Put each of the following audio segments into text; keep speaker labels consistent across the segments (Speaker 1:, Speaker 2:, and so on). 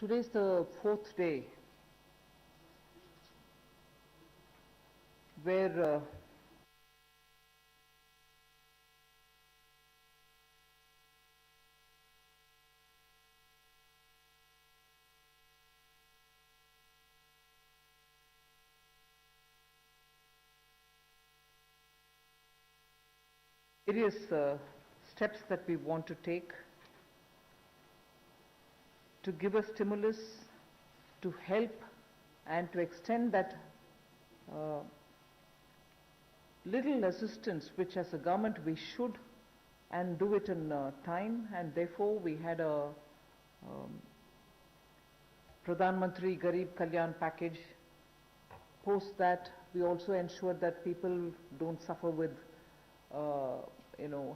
Speaker 1: Today is the fourth day where various steps that we want to take to give a stimulus, to help and to extend that little assistance which as a government we should and do it in time, and therefore we had a Pradhan Mantri Garib Kalyan package. Post that, we also ensured that people don't suffer with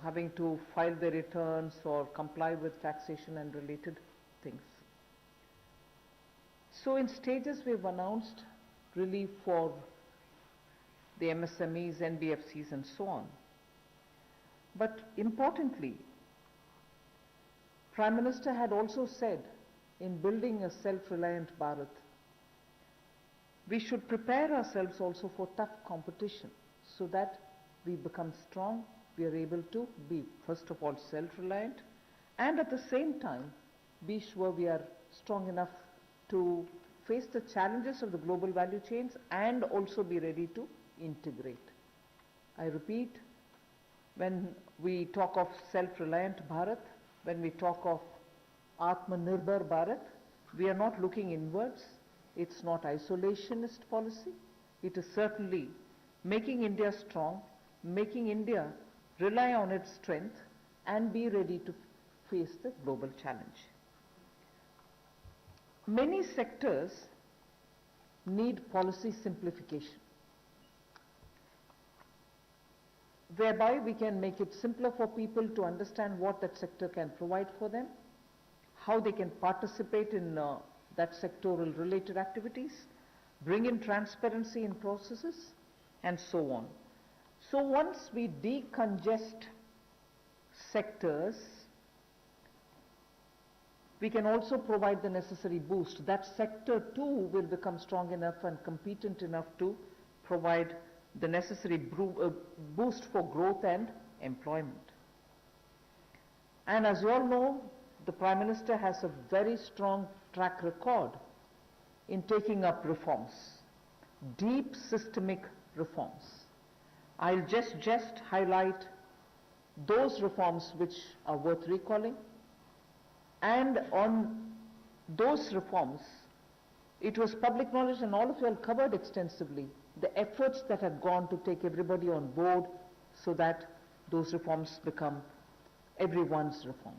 Speaker 1: having to file their returns or comply with taxation and related things. So in stages we've announced relief for the MSMEs, NBFCs and so on. But importantly, Prime Minister had also said in building a self-reliant Bharat, we should prepare ourselves also for tough competition so that we become strong, we are able to be first of all self-reliant and at the same time be sure we are strong enough to face the challenges of the global value chains and also be ready to integrate. I repeat, when we talk of self-reliant Bharat, when we talk of Atmanirbhar Bharat, we are not looking inwards. It's not isolationist policy. It is certainly making India strong, making India rely on its strength and be ready to face the global challenge. Many sectors need policy simplification, whereby we can make it simpler for people to understand what that sector can provide for them, how they can participate in that sectoral related activities, bring in transparency in processes, and so on. So once we decongest sectors, we can also provide the necessary boost. That sector too will become strong enough and competent enough to provide the necessary boost for growth and employment. And as you all know, the Prime Minister has a very strong track record in taking up reforms, deep systemic reforms. I'll just highlight those reforms which are worth recalling, and on those reforms, it was public knowledge and all of you have covered extensively the efforts that have gone to take everybody on board so that those reforms become everyone's reform.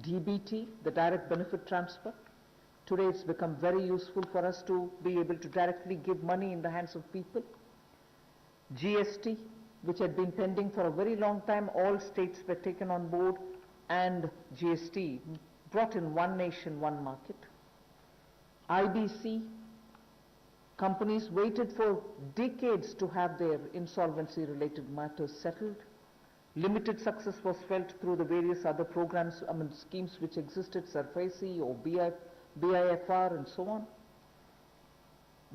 Speaker 1: DBT, the direct benefit transfer, today it's become very useful for us to be able to directly give money in the hands of people. GST, which had been pending for a very long time, all states were taken on board and GST brought in one nation, one market. IBC, companies waited for decades to have their insolvency related matters settled. Limited success was felt through the various other programs, schemes which existed, SARFAESI or BIFR and so on.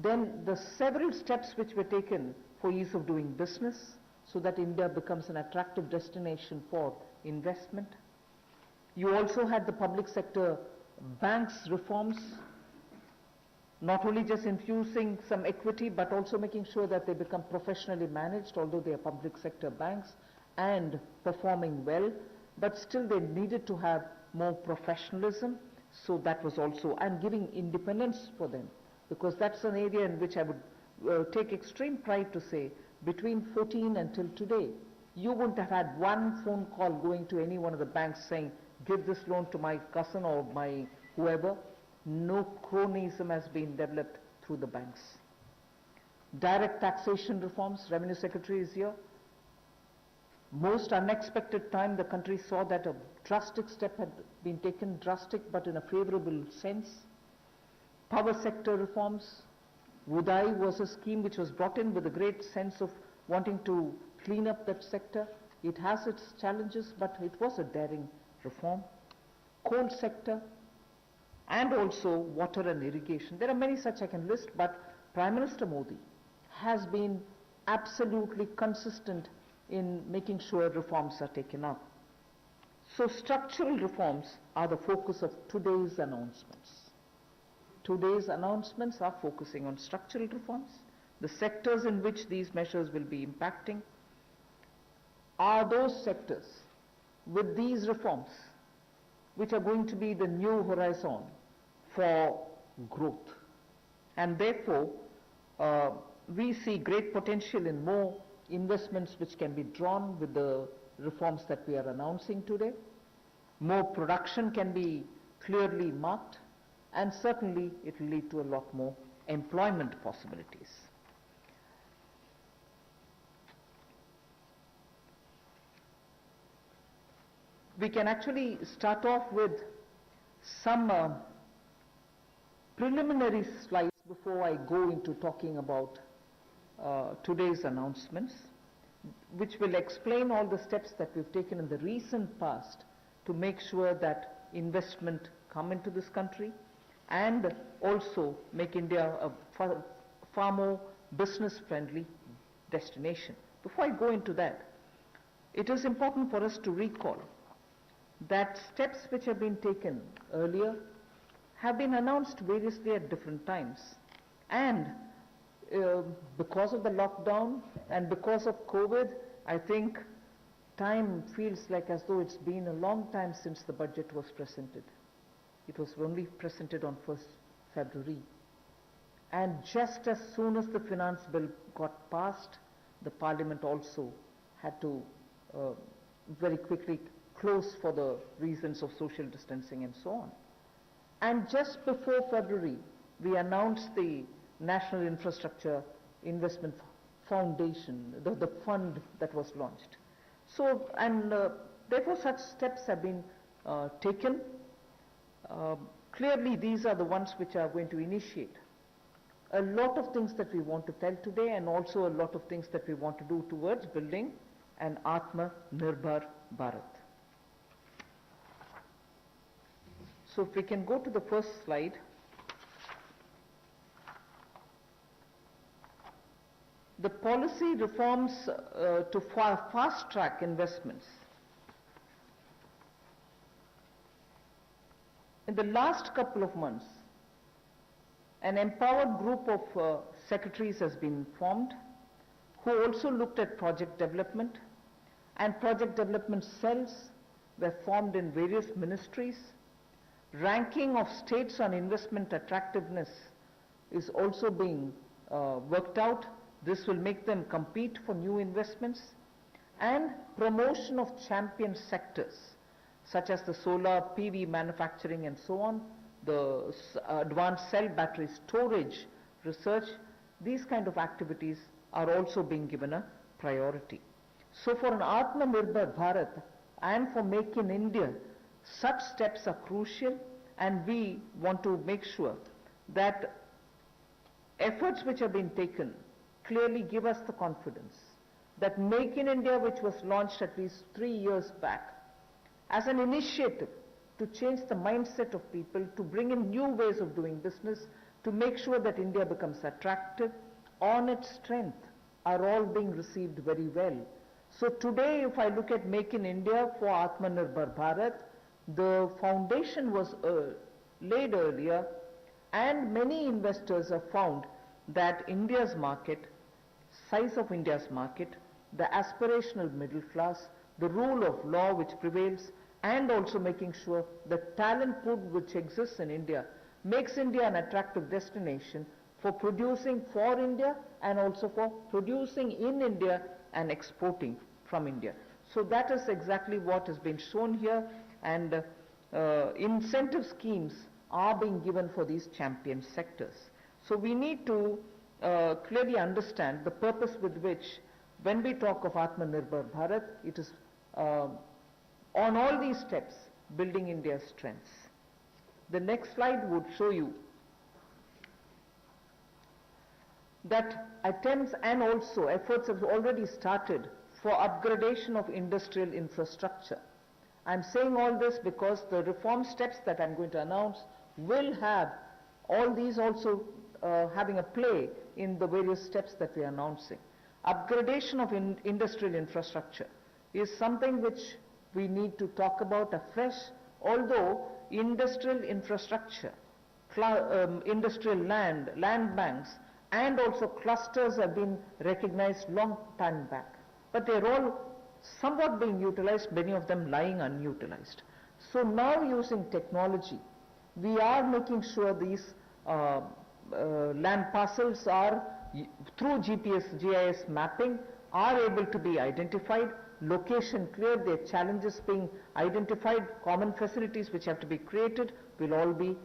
Speaker 1: Then the several steps which were taken for ease of doing business so that India becomes an attractive destination for investment. You also had the public sector banks reforms, not only just infusing some equity but also making sure that they become professionally managed, although they are public sector banks, and performing well, but still they needed to have more professionalism, so that was also, and giving independence for them, because that's an area in which I would take extreme pride to say, between 14 until today, you wouldn't have had one phone call going to any one of the banks saying, give this loan to my cousin or my whoever. No cronyism has been developed through the banks. Direct taxation reforms, Revenue Secretary is here. Most unexpected time the country saw that a drastic step had been taken, drastic but in a favorable sense. Power sector reforms, Udai was a scheme which was brought in with a great sense of wanting to clean up that sector. It has its challenges, but it was a daring reform. Coal sector, and also water and irrigation. There are many such I can list, but Prime Minister Modi has been absolutely consistent in making sure reforms are taken up. So structural reforms are the focus of today's announcements. Today's announcements are focusing on structural reforms. The sectors in which these measures will be impacting are those sectors with these reforms which are going to be the new horizon for growth. And therefore, we see great potential in more investments which can be drawn with the reforms that we are announcing today. More production can be clearly marked, and certainly it will lead to a lot more employment possibilities. We can actually start off with some preliminary slides before I go into talking about today's announcements, which will explain all the steps that we've taken in the recent past to make sure that investment come into this country and also make India a far more business-friendly destination. Before I go into that, it is important for us to recall that steps which have been taken earlier have been announced variously at different times. And because of the lockdown and because of COVID, I think time feels like as though it's been a long time since the budget was presented. It was only presented on 1st February. And just as soon as the finance bill got passed, the Parliament also had to very quickly close for the reasons of social distancing and so on. And just before February, we announced the National Infrastructure Investment Foundation, the fund that was launched. So, and therefore such steps have been taken. Clearly these are the ones which are going to initiate a lot of things that we want to tell today, and also a lot of things that we want to do towards building an Atmanirbhar Bharat. So if we can go to the first slide. The policy reforms to fast-track investments. In the last couple of months, an empowered group of secretaries has been formed who also looked at project development, and project development cells were formed in various ministries. Ranking of states on investment attractiveness is also being worked out. This will make them compete for new investments, and promotion of champion sectors such as the solar PV manufacturing and so on, the advanced cell battery storage research. These kind of activities are also being given a priority. So for an Atmanirbhar Bharat and for Make in India, such steps are crucial, and we want to make sure that efforts which have been taken clearly give us the confidence that Make in India, which was launched at least 3 years back as an initiative to change the mindset of people, to bring in new ways of doing business, to make sure that India becomes attractive on its strength, are all being received very well. So today, if I look at Make in India for Atmanirbhar Bharat, the foundation was laid earlier, and many investors have found that India's market, size of India's market, the aspirational middle class, the rule of law which prevails, and also making sure the talent pool which exists in India makes India an attractive destination for producing for India and also for producing in India and exporting from India. So that is exactly what has been shown here, and incentive schemes are being given for these champion sectors. So we need to clearly understand the purpose with which, when we talk of Atmanirbhar Bharat, it is on all these steps building India's strengths. The next slide would show you that attempts and also efforts have already started for upgradation of industrial infrastructure. I'm saying all this because the reform steps that I'm going to announce will have all these also having a play in the various steps that we are announcing. Upgradation of industrial infrastructure is something which we need to talk about afresh, although industrial infrastructure, industrial land banks, and also clusters have been recognized long time back. But they're all somewhat being utilized, many of them lying unutilized. So now using technology, we are making sure these land parcels are, through GPS, GIS mapping, are able to be identified, location clear, their challenges being identified, common facilities which have to be created will all be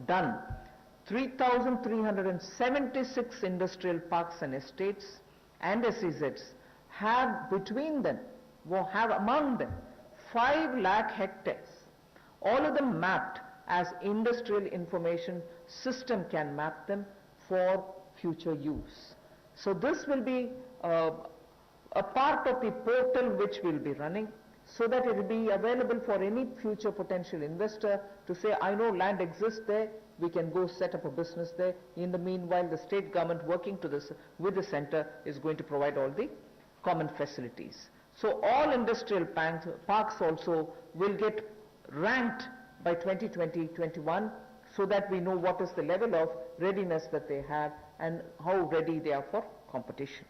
Speaker 1: done. 3,376 industrial parks and estates and SEZs have between them, have among them 5 lakh hectares, all of them mapped as industrial information system can map them for future use. So this will be a part of the portal which will be running, so that it will be available for any future potential investor to say, I know land exists there, we can go set up a business there. In the meanwhile, the state government working with the center is going to provide all the common facilities. So all industrial parks also will get ranked by 2020-21, so that we know what is the level of readiness that they have and how ready they are for competition.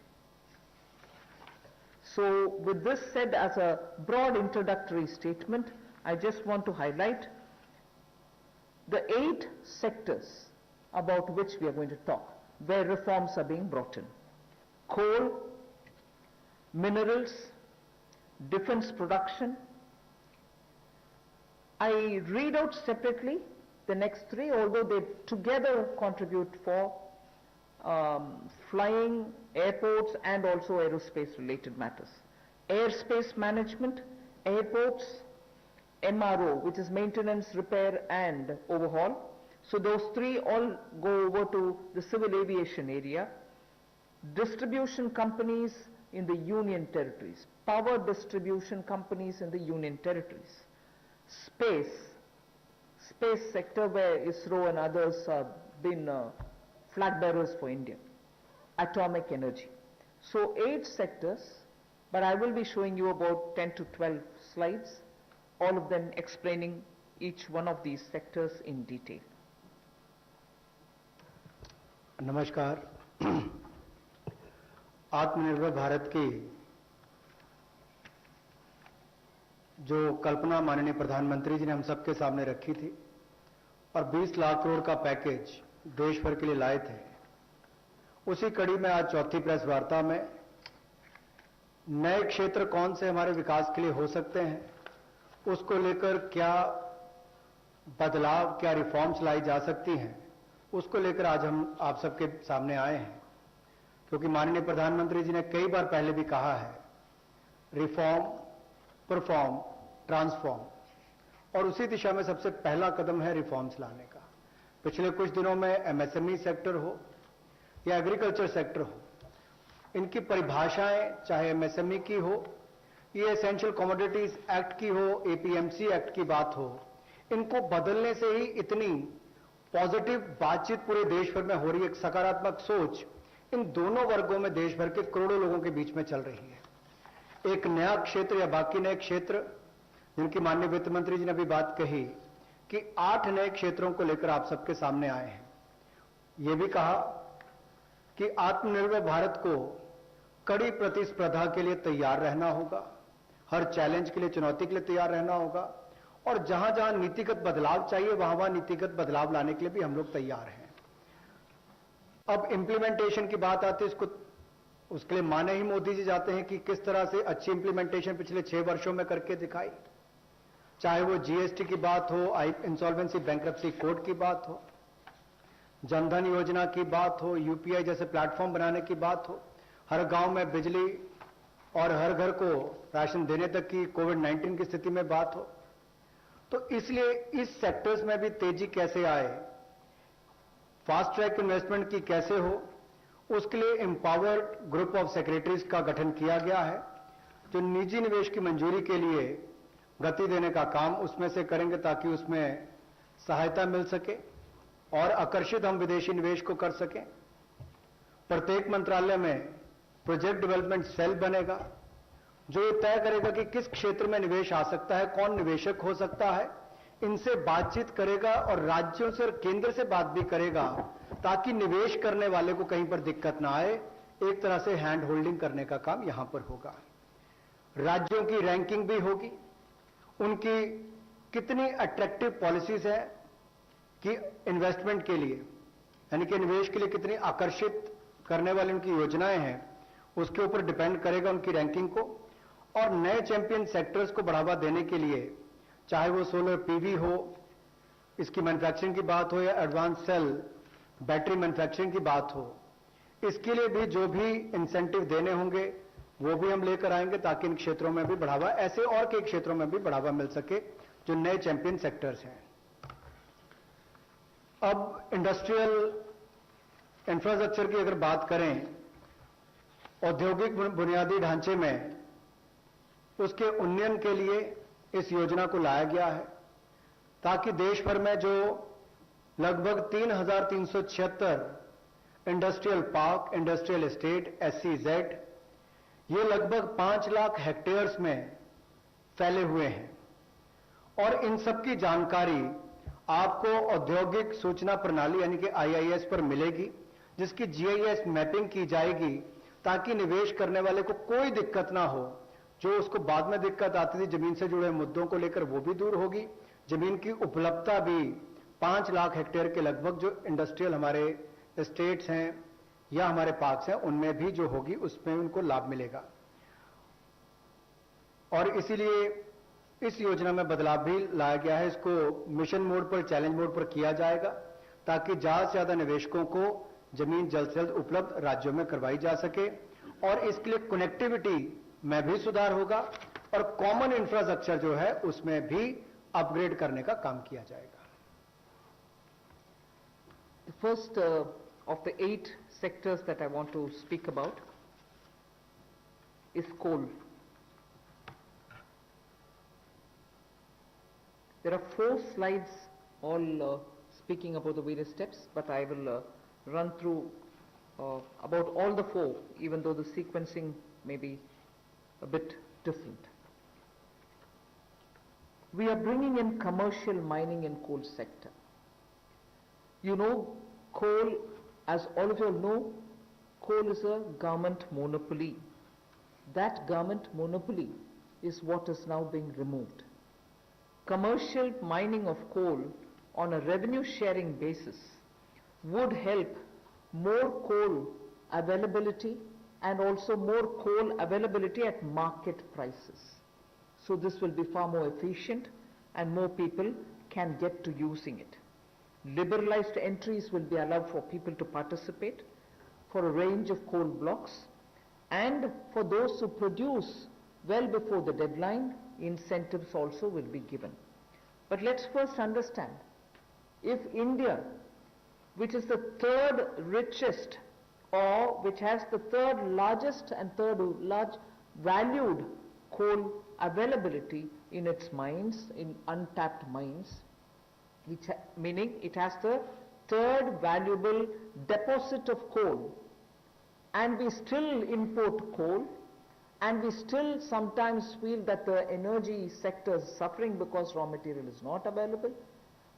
Speaker 1: So with this said as a broad introductory statement, I just want to highlight the 8 sectors about which we are going to talk, where reforms are being brought in. Coal, minerals, defense production. I read out separately the next 3, although they together contribute for flying, airports, and also aerospace related matters. Airspace management, airports, MRO, which is maintenance, repair, and overhaul. So those 3 all go over to the civil aviation area. Distribution companies in the union territories, power distribution companies in the union territories. Space sector, where ISRO and others have been flag bearers for India. Atomic energy. So 8 sectors, but I will be showing you about 10 to 12 slides, all of them explaining each one of these sectors in detail.
Speaker 2: नमस्कार। आत्मनिर्भर भारत की जो कल्पना माननीय प्रधानमंत्री जी ने हम सबके सामने रखी थी और 20 लाख करोड़ का पैकेज देश भर के लिए लाए थे, उसी कड़ी में आज चौथी प्रेस वार्ता में नए क्षेत्र कौन से हमारे विकास के लिए हो सकते हैं, उसको लेकर क्या बदलाव, क्या रिफॉर्म्स लाई जा सकती हैं, उसको लेकर आज हम आप सबके सामने आए हैं। क्योंकि माननीय प्रधानमंत्री जी ने कई बार पहले भी कहा है, रिफॉर्म, परफॉर्म, ट्रांसफॉर्म, और उसी दिशा में सबसे पहला कदम है रिफॉर्म्स लाने का। पिछले कुछ दिनों में एमएसएमई सेक्टर हो या एग्रीकल्चर सेक्टर हो, इनकी परिभाषाएं चाहे एमएसएमई की हो, ये एसेंशियल कमोडिटीज एक्ट की हो, एपीएमसी एक्ट की बात हो, इनको बदलने से ही इतनी पॉजिटिव बातचीत पूरे देश भर में हो रही है। एक सकारात्मक सोच इन दोनों वर्गों में देश भर के करोड़ों लोगों के बीच में चल रही है। एक नया क्षेत्र या बाकी नए क्षेत्र, जिनकी माननीय वित्त मंत्री जी ने भी बात कही कि 8 नए क्षेत्रों को लेकर आप सबके सामने आए हैं। यह भी कहा कि आत्मनिर्भर भारत को कड़ी प्रतिस्पर्धा के लिए तैयार रहना होगा, हर चैलेंज के लिए, चुनौती के लिए तैयार रहना होगा, और जहां जहां नीतिगत बदलाव चाहिए वहां वहां नीतिगत बदलाव लाने के लिए भी हम लोग तैयार हैं। अब इंप्लीमेंटेशन की बात आती है, उसके लिए माने ही मोदी जी जाते हैं कि किस तरह से अच्छी इंप्लीमेंटेशन पिछले 6 वर्षों में करके दिखाई, चाहे वो जीएसटी की बात हो, इंसॉल्वेंसी बैंक्रप्सी कोड की बात हो, जनधन योजना की बात हो, यूपीआई जैसे प्लेटफॉर्म बनाने की बात हो, हर गांव में बिजली और हर घर को राशन देने तक की कोविड-19 की स्थिति में बात हो। तो इसलिए इस सेक्टर्स में भी तेजी कैसे आए, फास्ट ट्रैक इन्वेस्टमेंट की कैसे हो, उसके लिए एम्पावर्ड ग्रुप ऑफ सेक्रेटरीज का गठन किया गया है, जो निजी निवेश की मंजूरी के लिए गति देने का काम उसमें से करेंगे, ताकि उसमें सहायता मिल सके और आकर्षित हम विदेशी निवेश को कर सकें। प्रत्येक मंत्रालय में प्रोजेक्ट डेवलपमेंट सेल बनेगा जो ये तय करेगा कि किस क्षेत्र में निवेश आ सकता है, कौन निवेशक हो सकता है, इनसे बातचीत करेगा और राज्यों से और केंद्र से बात भी करेगा ताकि निवेश करने वाले को कहीं पर दिक्कत ना आए। एक तरह से हैंड होल्डिंग करने का काम यहां पर होगा। राज्यों की रैंकिंग भी होगी, उनकी कितनी अट्रैक्टिव पॉलिसीज है कि इन्वेस्टमेंट के लिए, यानी कि निवेश के लिए कितनी आकर्षित करने वाली उनकी योजनाएं हैं, उसके ऊपर डिपेंड करेगा उनकी रैंकिंग को। और नए चैंपियन सेक्टर्स को बढ़ावा देने के लिए, चाहे वो सोलर पीवी हो, इसकी मैन्युफैक्चरिंग की बात हो, या एडवांस सेल बैटरी मैन्युफैक्चरिंग की बात हो, इसके लिए भी जो भी इंसेंटिव देने होंगे वो भी हम लेकर आएंगे ताकि इन क्षेत्रों में भी बढ़ावा, ऐसे और कई क्षेत्रों में भी बढ़ावा मिल सके जो नए चैंपियन सेक्टर्स हैं। अब इंडस्ट्रियल इंफ्रास्ट्रक्चर की अगर बात करें, औद्योगिक बुनियादी ढांचे में उसके उन्नयन के लिए इस योजना को लाया गया है ताकि देश भर में जो लगभग 3,376 industrial park, industrial estate, SEZ, ये लगभग 5 लाख हेक्टेयर्स में फैले हुए हैं और इन सब की जानकारी आपको औद्योगिक सूचना प्रणाली यानी कि IIS पर मिलेगी, जिसकी GIS मैपिंग की जाएगी ताकि निवेश करने वाले को कोई दिक्कत ना हो। जो उसको बाद में दिक्कत आती थी जमीन से जुड़े मुद्दों को लेकर, वो भी दूर होगी। जमीन की उपलब्धता भी 5 लाख हेक्टेयर के लगभग जो इंडस्ट्रियल हमारे स्टेट्स हैं या हमारे पार्क्स हैं उनमें भी जो होगी उसमें उनको लाभ मिलेगा। और इसीलिए इस योजना में बदलाव भी लाया गया है। इसको मिशन मोड पर, चैलेंज मोड पर किया जाएगा ताकि ज्यादा से ज्यादा निवेशकों को जमीन जल्द से जल्द उपलब्ध राज्यों में करवाई जा सके और इसके लिए कनेक्टिविटी में भी सुधार होगा और कॉमन इंफ्रास्ट्रक्चर जो है उसमें भी अपग्रेड करने का काम किया जाएगा।
Speaker 1: The first of the 8 sectors that I want to speak about is coal. There are 4 slides all speaking about the various steps, but I will run through about all the 4, even though the sequencing may be a bit different. We are bringing in commercial mining in coal sector. You know, coal, as all of you know, coal is a government monopoly. That government monopoly is what is now being removed. Commercial mining of coal on a revenue sharing basis would help more coal availability and also more coal availability at market prices. So this will be far more efficient and more people can get to using it. Liberalized entries will be allowed for people to participate for a range of coal blocks, and for those who produce well before the deadline, incentives also will be given. But let's first understand, if India, which is the 3rd richest or which has the 3rd largest and 3rd large valued coal availability in its mines, in untapped mines, which meaning it has the 3rd valuable deposit of coal, and we still import coal, and we still sometimes feel that the energy sector is suffering because raw material is not available.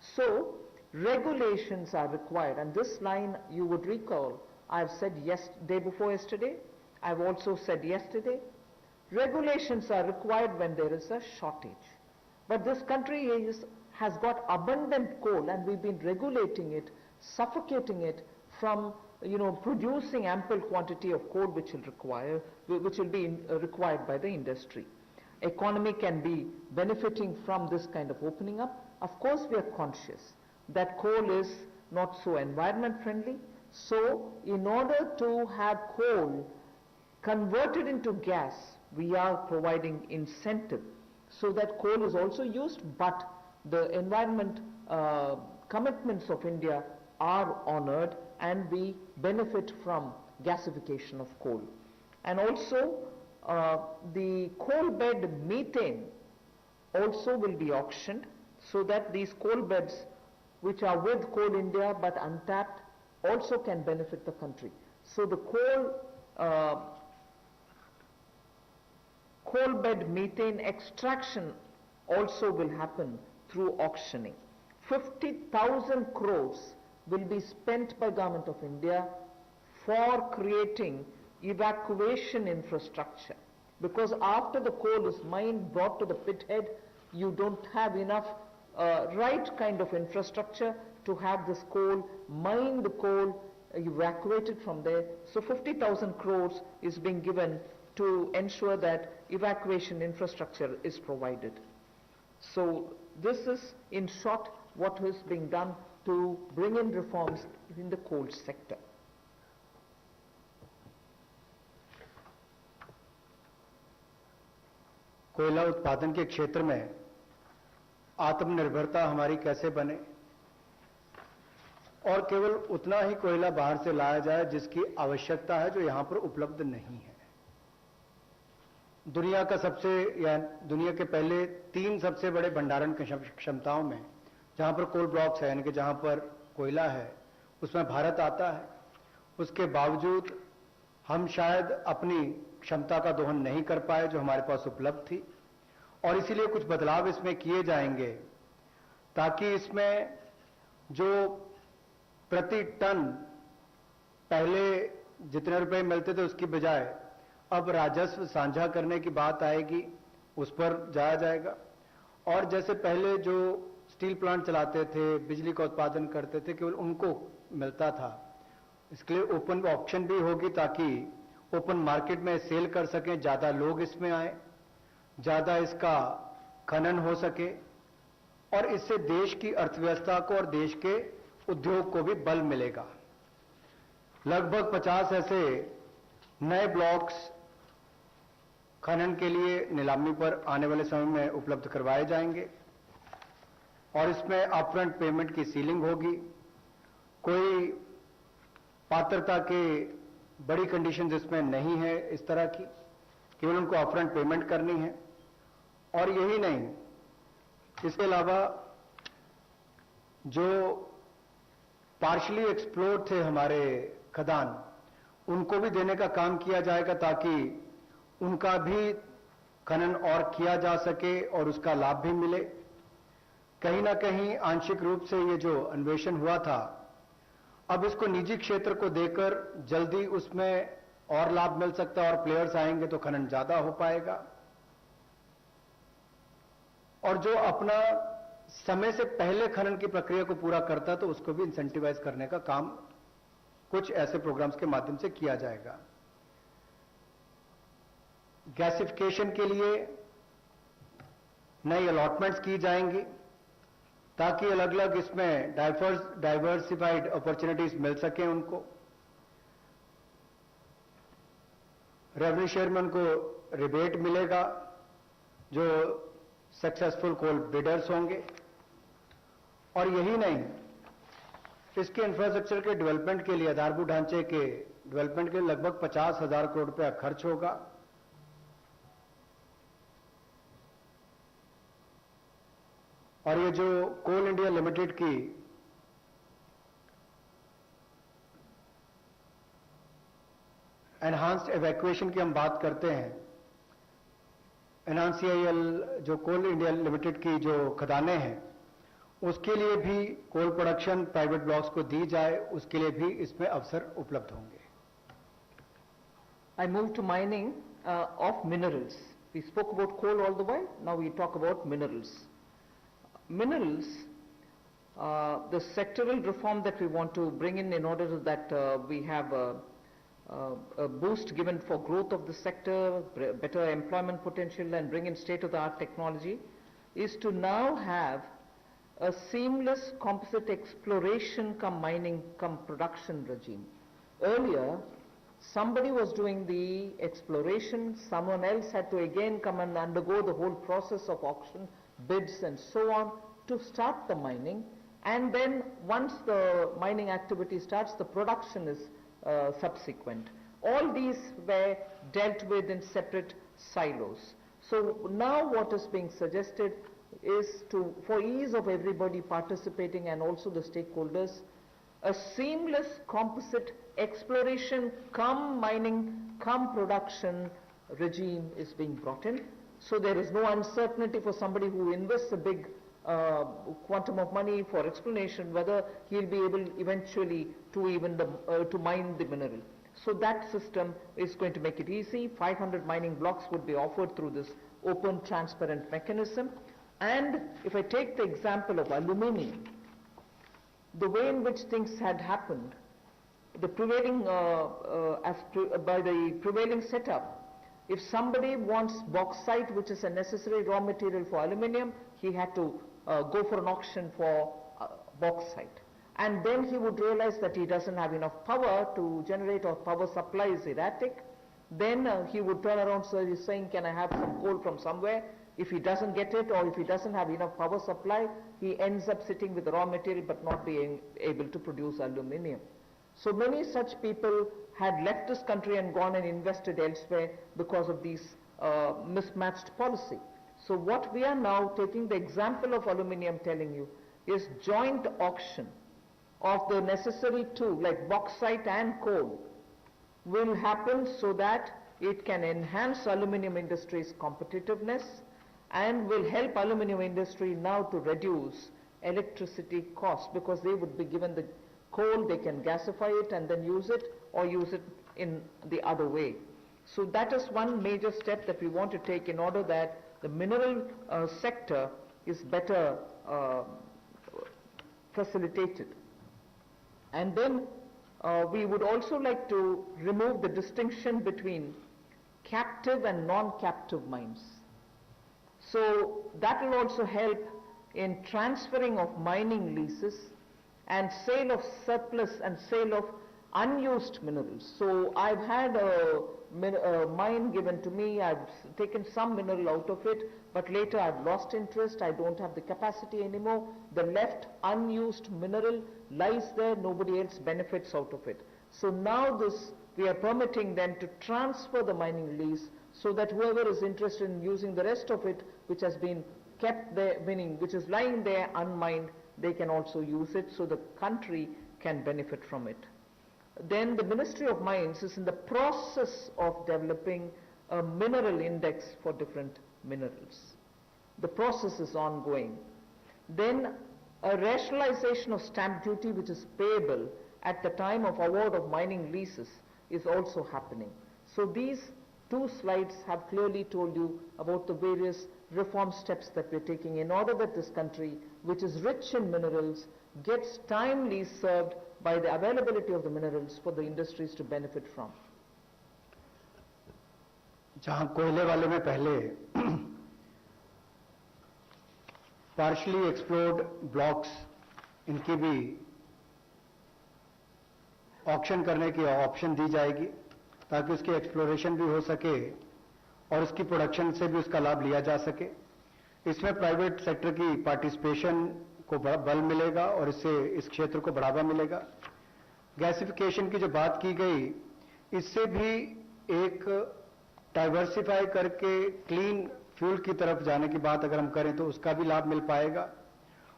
Speaker 1: So regulations are required, and this line you would recall I've said day before yesterday, I've also said yesterday, regulations are required when there is a shortage. But this country has got abundant coal, and we've been regulating it, suffocating it from producing ample quantity of coal which will be required by the industry. Economy can be benefiting from this kind of opening up. Of course, we are conscious that coal is not so environment friendly. So in order to have coal converted into gas, we are providing incentive so that coal is also used, but the environment commitments of India are honored and we benefit from gasification of coal. And also the coal bed methane also will be auctioned so that these coal beds which are with Coal India but untapped also can benefit the country. So the coal bed methane extraction also will happen through auctioning. 50,000 crores will be spent by Government of India for creating evacuation infrastructure, because after the coal is mined, brought to the pit head, you don't have enough right kind of infrastructure to have this coal, mine the coal, evacuated from there. So 50,000 crores is being given to ensure that evacuation infrastructure is provided. So this is in short what is being done to bring in reforms in the coal sector.
Speaker 2: कोयला उत्पादन के क्षेत्र में आत्मनिर्भरता हमारी कैसे बने और केवल उतना ही कोयला बाहर से लाया जाए जिसकी आवश्यकता है, जो यहां पर उपलब्ध नहीं है। दुनिया का दुनिया के पहले 3 सबसे बड़े भंडारण क्षमताओं में जहां पर कोल ब्लॉक्स है, यानी कि जहां पर कोयला है, उसमें भारत आता है। उसके बावजूद हम शायद अपनी क्षमता का दोहन नहीं कर पाए जो हमारे पास उपलब्ध थी, और इसीलिए कुछ बदलाव इसमें किए जाएंगे ताकि इसमें जो प्रति टन पहले जितने रुपए मिलते थे उसकी बजाय अब राजस्व साझा करने की बात आएगी, उस पर जाया जाएगा। और जैसे पहले जो स्टील प्लांट चलाते थे, बिजली का उत्पादन करते थे, केवल उनको मिलता था, इसके लिए ओपन ऑक्शन भी होगी ताकि ओपन मार्केट में सेल कर सकें, ज्यादा लोग इसमें आए, ज्यादा इसका खनन हो सके, और इससे देश की अर्थव्यवस्था को और देश के उद्योग को भी बल मिलेगा। लगभग 50 ऐसे नए ब्लॉक्स खनन के लिए नीलामी पर आने वाले समय में उपलब्ध करवाए जाएंगे, और इसमें अपफ्रंट पेमेंट की सीलिंग होगी। कोई पात्रता के बड़ी कंडीशंस इसमें नहीं है इस तरह की, केवल उनको अपफ्रंट पेमेंट करनी है। और यही नहीं, इसके अलावा जो पार्शली एक्सप्लोर्ड थे हमारे खदान, उनको भी देने का काम किया जाएगा ताकि उनका भी खनन और किया जा सके और उसका लाभ भी मिले। कहीं ना कहीं आंशिक रूप से ये जो अन्वेषण हुआ था, अब इसको निजी क्षेत्र को देकर जल्दी उसमें और लाभ मिल सकता है, और प्लेयर्स आएंगे तो खनन ज्यादा हो पाएगा। और जो अपना समय से पहले खनन की प्रक्रिया को पूरा करता है तो उसको भी इंसेंटिवाइज करने का काम कुछ ऐसे प्रोग्राम्स के माध्यम से किया जाएगा। गैसिफिकेशन के लिए नई अलॉटमेंट्स की जाएंगी ताकि अलग अलग इसमें डाइवर्सिफाइड अपॉर्चुनिटीज मिल सकें उनको। रेवेन्यू शेयर में उनको रिबेट मिलेगा जो सक्सेसफुल कोल बिडर्स होंगे। और यही नहीं, इसके इंफ्रास्ट्रक्चर के डेवलपमेंट के लिए, आधारभूत ढांचे के डेवलपमेंट के लिए लगभग 50,000 करोड़ रुपया खर्च होगा। और ये जो कोल इंडिया लिमिटेड की एनहांस्ड इवैक्यूएशन की हम बात करते हैं, एनहांसीआईएल जो कोल इंडिया लिमिटेड की जो खदानें हैं, उसके लिए भी कोल प्रोडक्शन प्राइवेट ब्लॉक्स को दी जाए, उसके लिए भी इसमें अवसर उपलब्ध होंगे।
Speaker 1: I move to mining of minerals. We spoke about coal all the while, now we talk about minerals. Minerals, the sectoral reform that we want to bring in order that we have a boost given for growth of the sector, better employment potential, and bring in state-of-the-art technology, is to now have a seamless composite exploration cum mining cum production regime. Earlier, somebody was doing the exploration, someone else had to again come and undergo the whole process of auction, bids and so on to start the mining, and then once the mining activity starts, the production is subsequent. All these were dealt with in separate silos. So now what is being suggested is to, for ease of everybody participating and also the stakeholders, a seamless composite exploration cum mining cum production regime is being brought in. So there is no uncertainty for somebody who invests a big quantum of money for exploration whether he'll be able eventually to even to mine the mineral. So that system is going to make it easy. 500 mining blocks would be offered through this open, transparent mechanism. And if I take the example of aluminium, the way in which things had happened, the prevailing, by the prevailing setup, if somebody wants bauxite, which is a necessary raw material for aluminium, he had to go for an auction for bauxite. And then he would realize that he doesn't have enough power to generate, or power supply is erratic. Then he would turn around saying, can I have some coal from somewhere? If he doesn't get it, or if he doesn't have enough power supply, he ends up sitting with the raw material but not being able to produce aluminium. So many such people had left this country and gone and invested elsewhere because of these mismatched policy. So what we are now taking the example of aluminium telling you is joint auction of the necessary two, like bauxite and coal, will happen so that it can enhance aluminium industry's competitiveness and will help aluminium industry now to reduce electricity costs, because they would be given the coal, they can gasify it and then use it, or use it in the other way. So that is one major step that we want to take in order that the mineral sector is better facilitated. And then we would also like to remove the distinction between captive and non-captive mines. So that will also help in transferring of mining leases and sale of surplus and sale of unused minerals. So I've had a mine given to me, I've taken some mineral out of it, but later I've lost interest, I don't have the capacity anymore. The left unused mineral lies there, nobody else benefits out of it. So now we are permitting them to transfer the mining lease so that whoever is interested in using the rest of it, which has been kept there, meaning which is lying there unmined, they can also use it, so the country can benefit from it. Then the Ministry of Mines is in the process of developing a mineral index for different minerals. The process is ongoing. Then a rationalization of stamp duty, which is payable at the time of award of mining leases, is also happening. So these two slides have clearly told you about the various reform steps that we're taking in order that this country, which is rich in minerals, gets timely served by the availability of the minerals for the industries to benefit from.
Speaker 2: जहां कोयले वाले में पहले partially explored blocks, इनकी भी auction करने की option दी जाएगी ताकि उसकी एक्सप्लोरेशन भी हो सके और उसकी प्रोडक्शन से भी उसका लाभ लिया जा सके। इसमें प्राइवेट सेक्टर की पार्टिसिपेशन को बल मिलेगा और इससे इस क्षेत्र को बढ़ावा मिलेगा। गैसिफिकेशन की जो बात की गई, इससे भी एक डाइवर्सिफाई करके क्लीन फ्यूल की तरफ जाने की बात अगर हम करें तो उसका भी लाभ मिल पाएगा।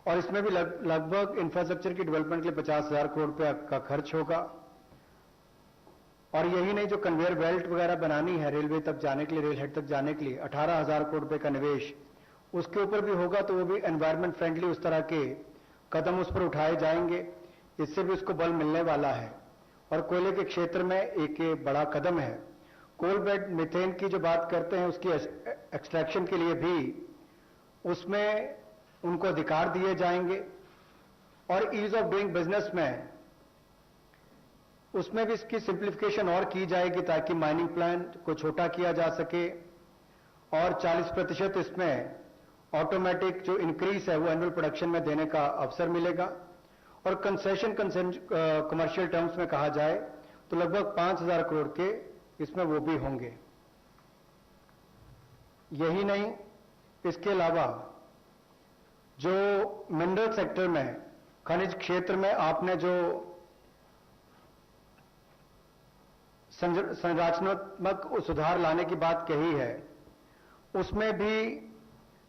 Speaker 2: और इसमें भी लगभग इंफ्रास्ट्रक्चर की डेवलपमेंट के लिए 50,000 करोड़ रुपया का खर्च होगा। और यही नहीं, जो कन्वेयर बेल्ट वगैरह बनानी है रेलवे तक जाने के लिए, रेल हेड तक जाने के लिए 18,000 करोड़ रुपए का निवेश उसके ऊपर भी होगा, तो वो भी एनवायरमेंट फ्रेंडली उस तरह के कदम उस पर उठाए जाएंगे, इससे भी उसको बल मिलने वाला है। और कोयले के क्षेत्र में एक बड़ा कदम है। कोल बेड मीथेन की जो बात करते हैं, उसकी एक्सट्रैक्शन के लिए भी उसमें उनको अधिकार दिए जाएंगे। और ईज ऑफ डूइंग बिजनेस में उसमें भी इसकी सिंप्लीफिकेशन और की जाएगी ताकि माइनिंग प्लान को छोटा किया जा सके और 40% इसमें ऑटोमेटिक जो इंक्रीज है वो एनुअल प्रोडक्शन में देने का अवसर मिलेगा। और कंसेशन कमर्शियल टर्म्स में कहा जाए तो लगभग 5,000 करोड़ के इसमें वो भी होंगे। यही नहीं, इसके अलावा जो मिनरल सेक्टर में, खनिज क्षेत्र में आपने जो संरचनात्मक सुधार लाने की बात कही है, उसमें भी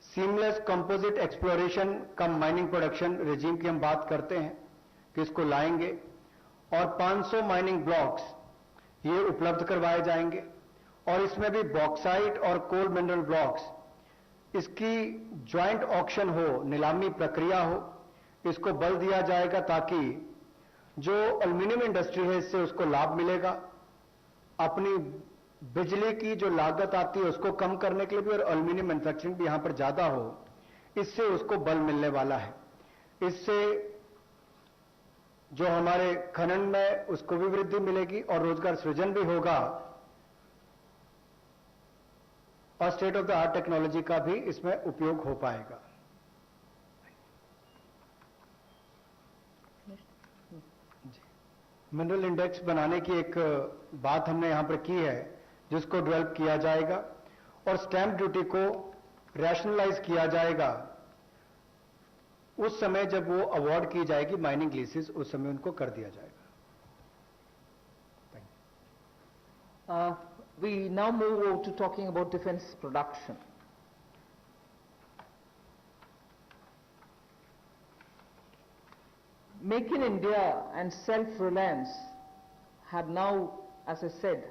Speaker 2: seamless composite exploration cum mining production regime की हम बात करते हैं कि इसको लाएंगे और 500 माइनिंग ब्लॉक्स ये उपलब्ध करवाए जाएंगे और इसमें भी बॉक्साइट और कोल मिनरल ब्लॉक्स इसकी ज्वाइंट ऑक्शन हो, नीलामी प्रक्रिया हो, इसको बल दिया जाएगा ताकि जो एल्युमिनियम इंडस्ट्री है इससे उसको लाभ मिलेगा, अपनी बिजली की जो लागत आती है उसको कम करने के लिए भी और एल्युमिनियम मैन्युफैक्चरिंग भी यहां पर ज्यादा हो, इससे उसको बल मिलने वाला है। इससे जो हमारे खनन में उसको भी वृद्धि मिलेगी और रोजगार सृजन भी होगा और state of the art technology का भी इसमें उपयोग हो पाएगा। मिनरल इंडेक्स बनाने की एक बात हमने यहां पर की है जिसको डेवलप किया जाएगा और स्टैंप ड्यूटी को रैशनलाइज किया जाएगा उस समय जब वो अवार्ड की जाएगी माइनिंग लीसेस, उस समय उनको कर दिया जाएगा।
Speaker 1: We now move over to talking about defense production. Make in India and self-reliance have now, as I said,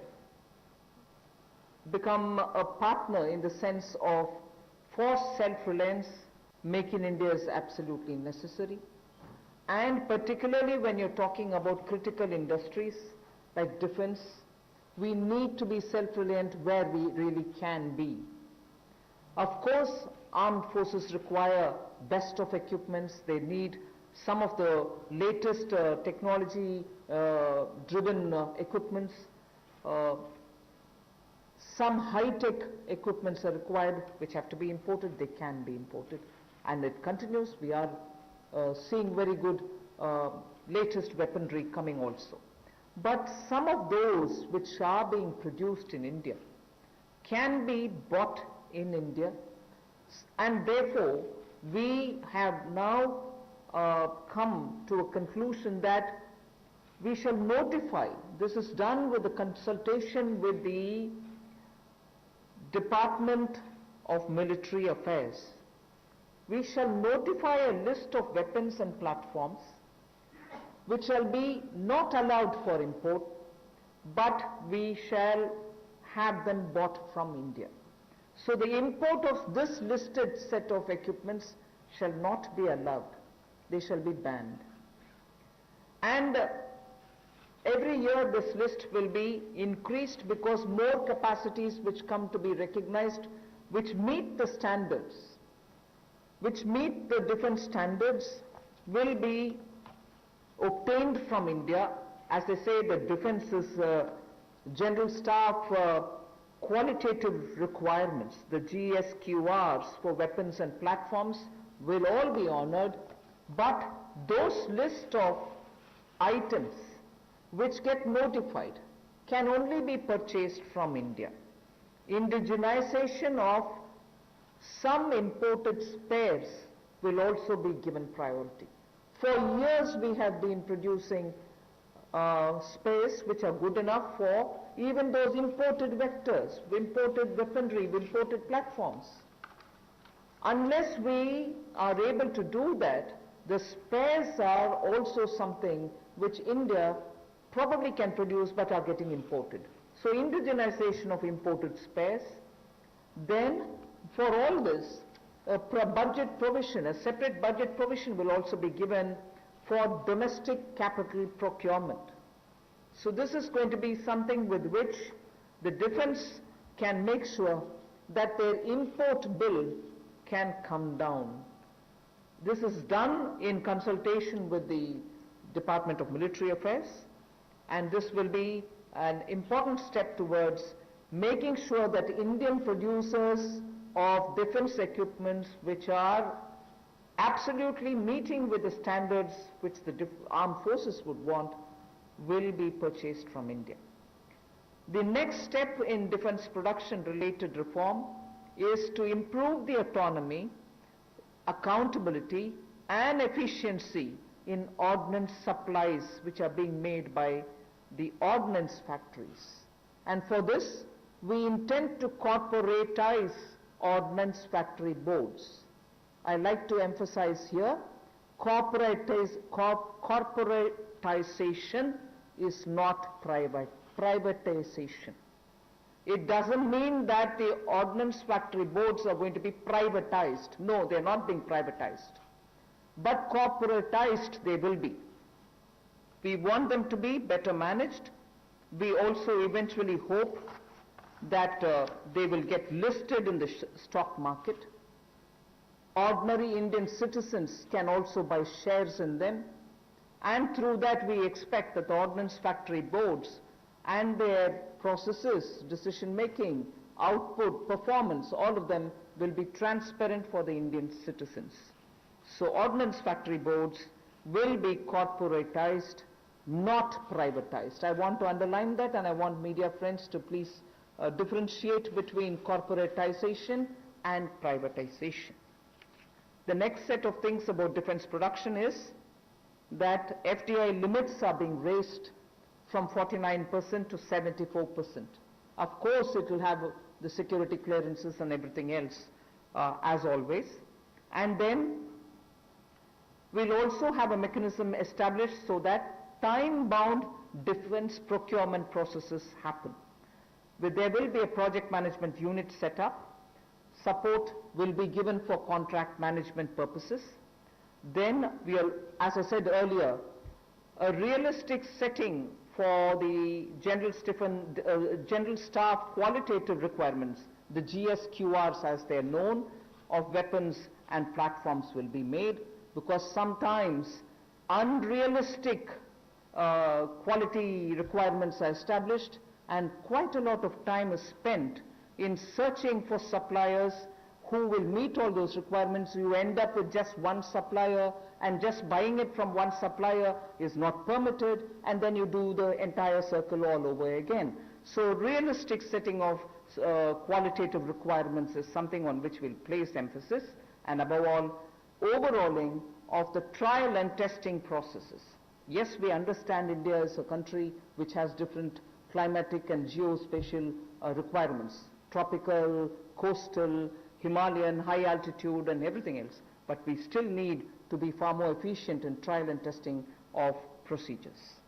Speaker 1: become a partner in the sense of for self-reliance, Make in India is absolutely necessary. And particularly when you're talking about critical industries like defense, we need to be self-reliant where we really can be. Of course, armed forces require best of equipments. They need some of the latest technology-driven equipments. Some high-tech equipments are required which have to be imported. They can be imported. And it continues. We are seeing very good latest weaponry coming also. But some of those which are being produced in India can be bought in India, and therefore we have now come to a conclusion that we shall notify. This is done with the consultation with the Department of Military Affairs. We shall notify a list of weapons and platforms which shall be not allowed for import, but we shall have them bought from India. So the import of this listed set of equipments shall not be allowed. They shall be banned. And every year this list will be increased because more capacities which come to be recognized, which meet the standards, which meet the defense standards, will be obtained from India. As they say, the defense is general staff qualitative requirements. The GSQRs for weapons and platforms will all be honored, but those list of items which get notified can only be purchased from India. Indigenization of some imported spares will also be given priority. For years we have been producing spares which are good enough for even those imported vectors, imported weaponry, imported platforms. Unless we are able to do that, the spares are also something which India probably can produce but are getting imported. So indigenization of imported spares. Then for all this, a budget provision, a separate budget provision will also be given for domestic capital procurement. So this is going to be something with which the defense can make sure that their import bill can come down. This is done in consultation with the Department of Military Affairs, and this will be an important step towards making sure that Indian producers of defense equipments which are absolutely meeting with the standards which the armed forces would want will be purchased from India. The next step in defense production related reform is to improve the autonomy, accountability and efficiency in ordnance supplies which are being made by the ordnance factories. And for this we intend to corporatize ordnance factory boards. I like to emphasize here, corporatization is not privatization. It doesn't mean that the ordnance factory boards are going to be privatized. No, they're not being privatized. But corporatized they will be. We want them to be better managed. We also eventually hope that they will get listed in the stock market. Ordinary Indian citizens can also buy shares in them, and through that we expect that the ordnance factory boards and their processes, decision making, output, performance, all of them will be transparent for the Indian citizens. So ordnance factory boards will be corporatized, not privatized. I want to underline that, and I want media friends to please differentiate between corporatization and privatization. The next set of things about defense production is that FDI limits are being raised from 49% to 74%. Of course, it will have the security clearances and everything else as always. And then we'll also have a mechanism established so that time-bound defense procurement processes happen. There will be a project management unit set up. Support will be given for contract management purposes. Then we'll, as I said earlier, a realistic setting for the General Staff qualitative requirements, the GSQRs as they're known, of weapons and platforms will be made, because sometimes unrealistic quality requirements are established and quite a lot of time is spent in searching for suppliers who will meet all those requirements. You end up with just one supplier, and just buying it from one supplier is not permitted, and then you do the entire circle all over again. So realistic setting of qualitative requirements is something on which we'll place emphasis, and above all, overhauling of the trial and testing processes. Yes, we understand India is a country which has different climatic and geospatial requirements, tropical, coastal, Himalayan, high altitude and everything else, but we still need to be far more efficient in trial and testing of procedures.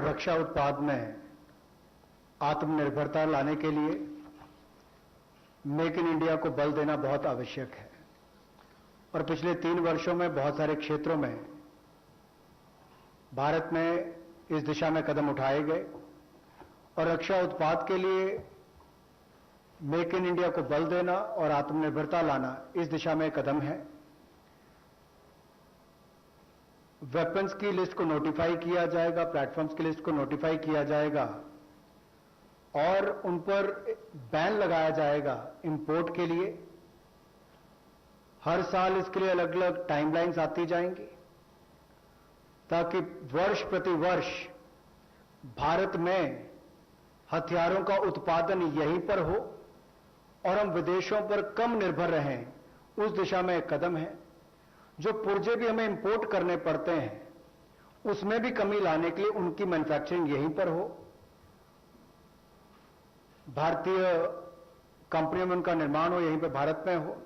Speaker 2: रक्षा उत्पाद में आत्मनिर्भरता लाने के लिए make in India को बल देना बहुत आवश्यक है, और पिछले 3 वर्षों में बहुत सारे क्षेत्रों में भारत में इस दिशा में कदम उठाए गए, और रक्षा उत्पाद के लिए मेक इन इंडिया को बल देना और आत्मनिर्भरता लाना इस दिशा में कदम है। वेपन्स की लिस्ट को नोटिफाई किया जाएगा, प्लेटफॉर्म्स की लिस्ट को नोटिफाई किया जाएगा, और उन पर बैन लगाया जाएगा इंपोर्ट के लिए। हर साल इसके लिए अलग अलग टाइमलाइंस आती जाएंगी, ताकि वर्ष प्रति वर्ष भारत में हथियारों का उत्पादन यहीं पर हो और हम विदेशों पर कम निर्भर रहें, उस दिशा में एक कदम है। जो पुर्जे भी हमें इंपोर्ट करने पड़ते हैं, उसमें भी कमी लाने के लिए उनकी मैन्युफैक्चरिंग यहीं पर हो, भारतीय कंपनियों में उनका निर्माण हो, यहीं पर भारत में हो,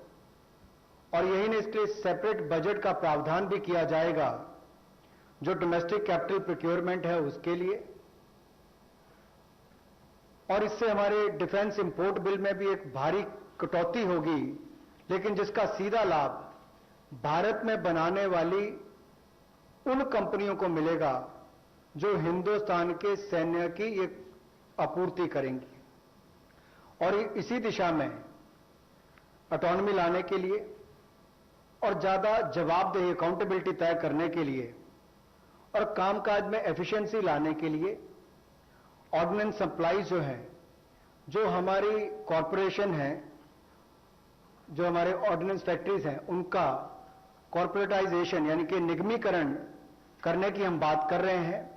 Speaker 2: और यही नहीं, इसके लिए सेपरेट बजट का प्रावधान भी किया जाएगा जो डोमेस्टिक कैपिटल प्रोक्योरमेंट है उसके लिए। और इससे हमारे डिफेंस इंपोर्ट बिल में भी एक भारी कटौती होगी, लेकिन जिसका सीधा लाभ भारत में बनाने वाली उन कंपनियों को मिलेगा जो हिंदुस्तान के सैन्य की एक आपूर्ति करेंगी। और इसी दिशा में ऑटोनॉमी लाने के लिए और ज्यादा जवाबदेही अकाउंटेबिलिटी तय करने के लिए और कामकाज में एफिशिएंसी लाने के लिए ऑर्डिनेंस सप्लाई जो है, जो हमारी कॉरपोरेशन है, जो हमारे ऑर्डिनेंस फैक्ट्रीज हैं, उनका कॉर्पोरेटाइजेशन यानी कि निगमीकरण करने की हम बात कर रहे हैं।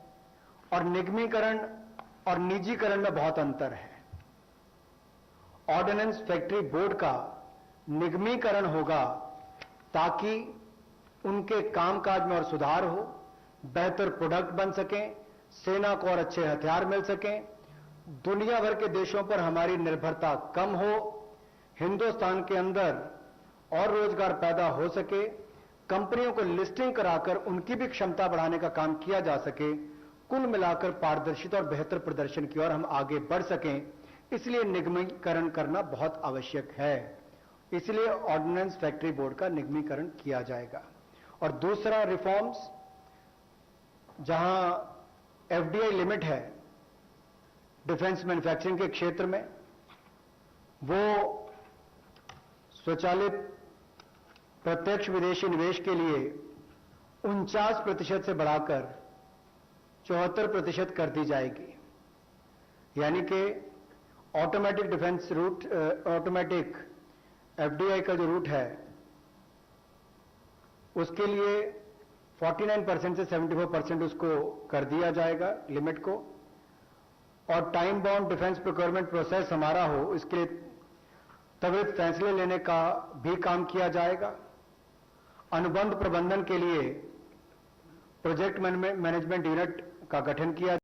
Speaker 2: और निगमीकरण और निजीकरण में बहुत अंतर है। ऑर्डिनेंस फैक्ट्री बोर्ड का निगमीकरण होगा ताकि उनके कामकाज में और सुधार हो, बेहतर प्रोडक्ट बन सकें, सेना को और अच्छे हथियार मिल सकें, दुनिया भर के देशों पर हमारी निर्भरता कम हो, हिंदुस्तान के अंदर और रोजगार पैदा हो सके, कंपनियों को लिस्टिंग कराकर उनकी भी क्षमता बढ़ाने का काम किया जा सके, कुल मिलाकर पारदर्शिता और बेहतर प्रदर्शन की ओर हम आगे बढ़ सकें, इसलिए निगमीकरण करना बहुत आवश्यक है। इसलिए ऑर्डिनेंस फैक्ट्री बोर्ड का निगमीकरण किया जाएगा। और दूसरा रिफॉर्म्स, जहां एफडीआई लिमिट है डिफेंस मैन्युफैक्चरिंग के क्षेत्र में, वो स्वचालित प्रत्यक्ष विदेशी निवेश के लिए 49% से बढ़ाकर 74% कर दी जाएगी। यानी कि automatic defence route, automatic FDI का जो रूट है उसके लिए 49% से 74% उसको कर दिया जाएगा लिमिट को। और time bound defence procurement process हमारा हो, इसके लिए त्वरित फैसले लेने का भी काम किया जाएगा। अनुबंध प्रबंधन के लिए प्रोजेक्ट मैनेजमेंट यूनिट का गठन किया